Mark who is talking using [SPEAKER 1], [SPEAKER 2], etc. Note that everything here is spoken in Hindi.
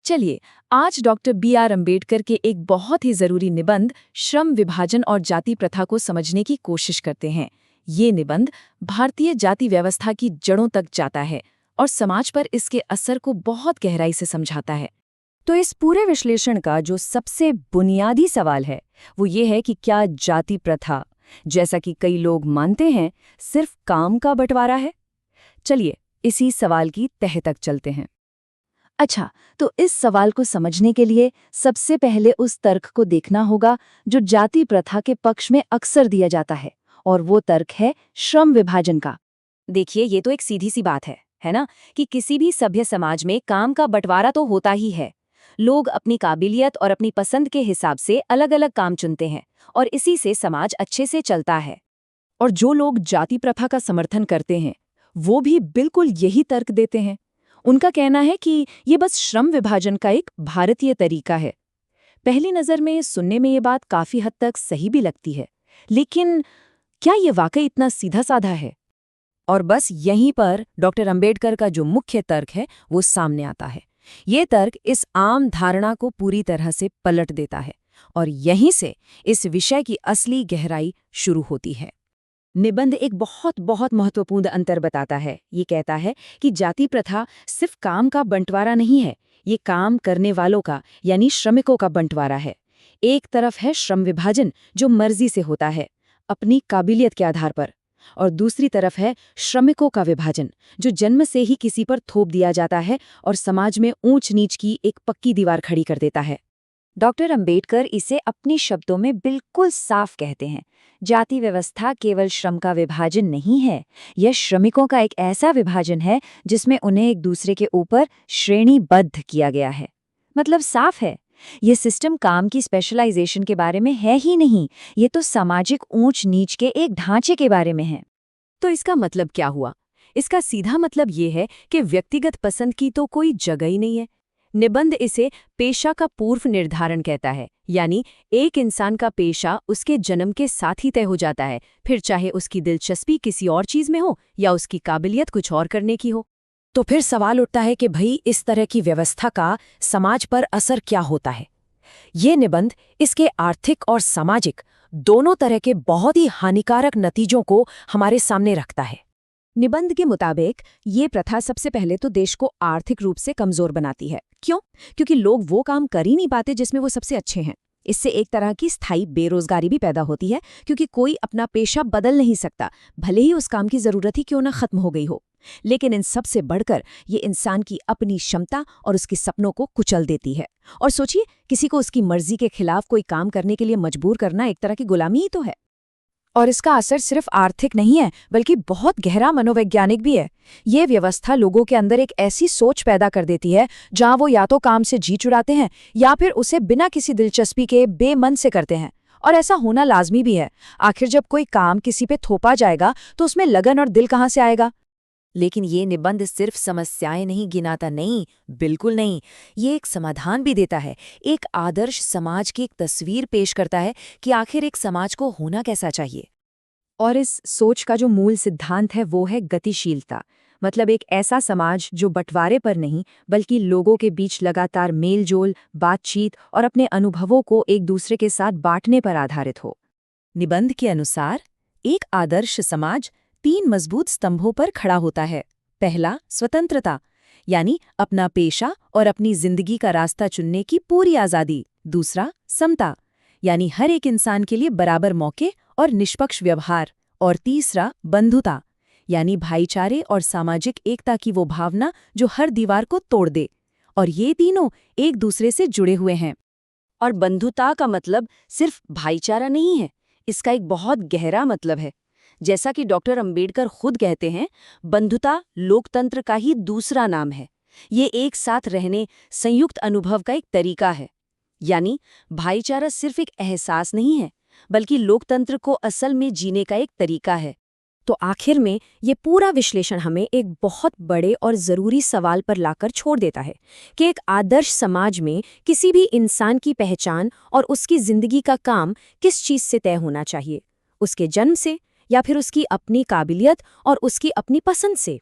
[SPEAKER 1] चलिए, आज डॉक्टर बी.आर. अम्बेडकर के एक बहुत ही जरूरी निबंध श्रम विभाजन और जाति प्रथा को समझने की कोशिश करते हैं। ये निबंध भारतीय जाति व्यवस्था की जड़ों तक जाता है और समाज पर इसके असर को बहुत गहराई से समझाता है।
[SPEAKER 2] तो इस पूरे विश्लेषण का जो सबसे बुनियादी सवाल है वो ये है कि क्या जाति प्रथा, जैसा कि कई लोग मानते हैं, सिर्फ काम का बंटवारा है? चलिए इसी सवाल की तह तक चलते हैं।
[SPEAKER 1] अच्छा, तो इस सवाल को समझने के लिए सबसे पहले उस तर्क को देखना होगा जो जाति प्रथा के पक्ष में अक्सर दिया जाता है, और वो तर्क है श्रम विभाजन का।
[SPEAKER 2] देखिए, ये तो एक सीधी सी बात है ना, कि किसी भी सभ्य समाज में काम का बंटवारा तो होता ही है। लोग अपनी काबिलियत और अपनी पसंद के हिसाब से अलग अलग काम चुनते हैं और इसी से समाज अच्छे से चलता है।
[SPEAKER 1] और जो लोग जाति प्रथा का समर्थन करते हैं वो भी बिल्कुल यही तर्क देते हैं। उनका कहना है कि ये बस श्रम विभाजन का एक भारतीय तरीका है। पहली नज़र में सुनने में ये बात काफ़ी हद तक सही भी लगती है, लेकिन क्या ये वाकई इतना सीधा साधा है?
[SPEAKER 2] और बस यहीं पर डॉक्टर अंबेडकर का जो मुख्य तर्क है वो सामने आता है। ये तर्क इस आम धारणा को पूरी तरह से पलट देता है और यहीं से इस विषय की असली गहराई शुरू होती है। निबंध एक बहुत बहुत महत्वपूर्ण अंतर बताता है। ये कहता है कि जाति प्रथा सिर्फ काम का बंटवारा नहीं है, ये काम करने वालों का यानी श्रमिकों का बंटवारा है। एक तरफ है श्रम विभाजन जो मर्जी से होता है, अपनी काबिलियत के आधार पर, और दूसरी तरफ है श्रमिकों का विभाजन जो जन्म से ही किसी पर थोप दिया जाता है और समाज में ऊंच नीच की एक पक्की दीवार खड़ी कर देता है।
[SPEAKER 3] डॉक्टर अंबेडकर इसे अपने शब्दों में बिल्कुल साफ कहते हैं। जाति व्यवस्था केवल श्रम का विभाजन नहीं है, यह श्रमिकों का एक ऐसा विभाजन है जिसमें उन्हें एक दूसरे के ऊपर श्रेणीबद्ध किया गया है। मतलब साफ है, ये सिस्टम काम की स्पेशलाइजेशन के बारे में है ही नहीं, ये तो सामाजिक ऊंच नीच के एक ढांचे के बारे में है।
[SPEAKER 2] तो इसका मतलब क्या हुआ? इसका सीधा मतलब ये है कि व्यक्तिगत पसंद की तो कोई जगह ही नहीं है। निबंध इसे पेशा का पूर्व निर्धारण कहता है, यानी एक इंसान का पेशा उसके जन्म के साथ ही तय हो जाता है, फिर चाहे उसकी दिलचस्पी किसी और चीज में हो या उसकी काबिलियत कुछ और करने की हो। तो फिर सवाल उठता है कि भाई इस तरह की व्यवस्था का समाज पर असर क्या होता है? ये निबंध इसके आर्थिक और सामाजिक दोनों तरह के बहुत ही हानिकारक नतीजों को हमारे सामने रखता है। निबंध के मुताबिक ये प्रथा सबसे पहले तो देश को आर्थिक रूप से कमजोर बनाती है। क्यों? क्योंकि लोग वो काम कर ही नहीं पाते जिसमें वो सबसे अच्छे हैं। इससे एक तरह की स्थायी बेरोजगारी भी पैदा होती है, क्योंकि कोई अपना पेशा बदल नहीं सकता, भले ही उस काम की जरूरत ही क्यों ना खत्म हो गई हो। लेकिन इन सब से बढ़कर ये इंसान की अपनी क्षमता और उसके सपनों को कुचल देती है। और सोचिए, किसी को उसकी मर्जी के खिलाफ कोई काम करने के लिए मजबूर करना एक तरह की गुलामी ही तो है। और इसका असर सिर्फ आर्थिक नहीं है, बल्कि बहुत गहरा मनोवैज्ञानिक भी है। ये व्यवस्था लोगों के अंदर एक ऐसी सोच पैदा कर देती है जहां वो या तो काम से जी चुराते हैं या फिर उसे बिना किसी दिलचस्पी के बेमन से करते हैं। और ऐसा होना लाजमी भी है। आखिर जब कोई काम किसी पे थोपा जाएगा तो उसमें लगन और दिल कहाँ से आएगा? लेकिन ये निबंध सिर्फ समस्याएं नहीं गिनाता, नहीं, बिल्कुल नहीं। ये एक समाधान भी देता है, एक आदर्श समाज की एक तस्वीर पेश करता है कि आखिर एक समाज को होना कैसा चाहिए।
[SPEAKER 3] और इस सोच का जो मूल सिद्धांत है वो है गतिशीलता। मतलब एक ऐसा समाज जो बंटवारे पर नहीं बल्कि लोगों के बीच लगातार मेलजोल, बातचीत और अपने अनुभवों को एक दूसरे के साथ बांटने पर आधारित हो।
[SPEAKER 2] निबंध के अनुसार एक आदर्श समाज 3 मजबूत स्तंभों पर खड़ा होता है। पहला, स्वतंत्रता, यानी अपना पेशा और अपनी जिंदगी का रास्ता चुनने की पूरी आज़ादी। दूसरा, समता, यानी हर एक इंसान के लिए बराबर मौके और निष्पक्ष व्यवहार। और तीसरा, बंधुता, यानी भाईचारे और सामाजिक एकता की वो भावना जो हर दीवार को तोड़ दे। और ये तीनों एक दूसरे से जुड़े हुए हैं। और बंधुता का मतलब सिर्फ भाईचारा नहीं है, इसका एक बहुत गहरा मतलब है। जैसा कि डॉक्टर अंबेडकर खुद कहते हैं, बंधुता लोकतंत्र का ही दूसरा नाम है। ये एक साथ रहने, संयुक्त अनुभव का एक तरीका है। यानी भाईचारा सिर्फ एक एहसास नहीं है, बल्कि लोकतंत्र को असल में जीने का एक तरीका है। तो आखिर में ये पूरा विश्लेषण हमें एक बहुत बड़े और ज़रूरी सवाल पर लाकर छोड़ देता है कि एक आदर्श समाज में किसी भी इंसान की पहचान और उसकी ज़िंदगी का काम किस चीज़ से तय होना चाहिए, उसके जन्म से या फिर उसकी अपनी काबिलियत और उसकी अपनी पसंद से।